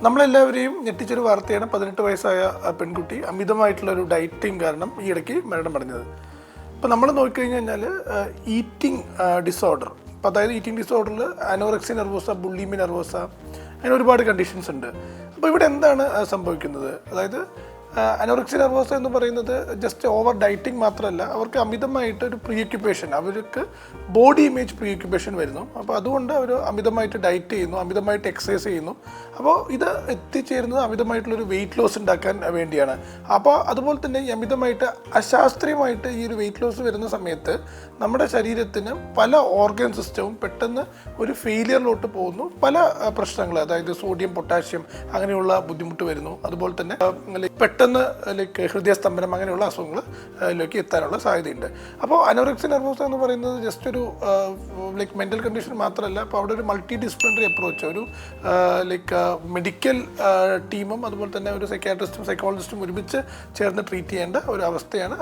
നമ്മളെല്ലാവരെയും ഞെട്ടിച്ചൊരു വാർത്തയാണ് 18 വയസ്സായ പെൺകുട്ടി അമിതമായിട്ടുള്ളൊരു ഡയറ്റിങ് കാരണം ഈ ഇടയ്ക്ക് മരണമടഞ്ഞത്. ഇപ്പോൾ നമ്മൾ നോക്കിക്കഴിഞ്ഞ് കഴിഞ്ഞാൽ ഈറ്റിംഗ് ഡിസോർഡർ, അപ്പോൾ അതായത് ഈറ്റിംഗ് ഡിസോർഡറിൽ അനോറക്സിയ നെർവോസ, ബുള്ളിമി നെർവോസ, അങ്ങനെ ഒരുപാട് കണ്ടീഷൻസ് ഉണ്ട്. അപ്പോൾ ഇവിടെ എന്താണ് സംഭവിക്കുന്നത്? അതായത് അനോറക്സിയ നെർവോസ എന്ന് പറയുന്നത് ജസ്റ്റ് ഓവർ ഡയറ്റിംഗ് മാത്രമല്ല, അവർക്ക് അമിതമായിട്ടൊരു പ്രീഒക്യുപ്പേഷൻ, അവർക്ക് ബോഡി ഇമേജ് പ്രീഒക്യുപ്പേഷൻ വരുന്നു. അപ്പോൾ അതുകൊണ്ട് അവർ അമിതമായിട്ട് ഡയറ്റ് ചെയ്യുന്നു, അമിതമായിട്ട് എക്സസൈസ് ചെയ്യുന്നു. അപ്പോൾ ഇത് എത്തിച്ചേരുന്നത് അമിതമായിട്ടുള്ളൊരു വെയിറ്റ് ലോസ് ഉണ്ടാക്കാൻ വേണ്ടിയാണ്. അപ്പോൾ അതുപോലെ തന്നെ ഈ അമിതമായിട്ട് അശാസ്ത്രീയമായിട്ട് ഈ ഒരു വെയിറ്റ് ലോസ് വരുന്ന സമയത്ത് നമ്മുടെ ശരീരത്തിന് പല ഓർഗൻ സിസ്റ്റവും പെട്ടെന്ന് ഒരു ഫെയിലിയറിലോട്ട് പോകുന്നു. പല പ്രശ്നങ്ങൾ, അതായത് സോഡിയം, പൊട്ടാഷ്യം അങ്ങനെയുള്ള ബുദ്ധിമുട്ട് വരുന്നു. അതുപോലെ തന്നെ പെട്ടെന്ന് ഹൃദയസ്തംഭനം അങ്ങനെയുള്ള അസുഖങ്ങളിലേക്ക് എത്താനുള്ള സാധ്യതയുണ്ട്. അപ്പോൾ അനോറക്സിയ നെർവോസ എന്ന് പറയുന്നത് ജസ്റ്റ് ഒരു മെൻ്റൽ കണ്ടീഷൻ മാത്രമല്ല. അപ്പോൾ അവിടെ ഒരു മൾട്ടി ഡിസിപ്ലിനറി അപ്രോച്ച്, ഒരു മെഡിക്കൽ ടീമും അതുപോലെ തന്നെ ഒരു സൈക്യാട്രിസ്റ്റും സൈക്കോളജിസ്റ്റും ഒരുമിച്ച് ചേർന്ന് ട്രീറ്റ് ചെയ്യേണ്ട ഒരു അവസ്ഥയാണ്.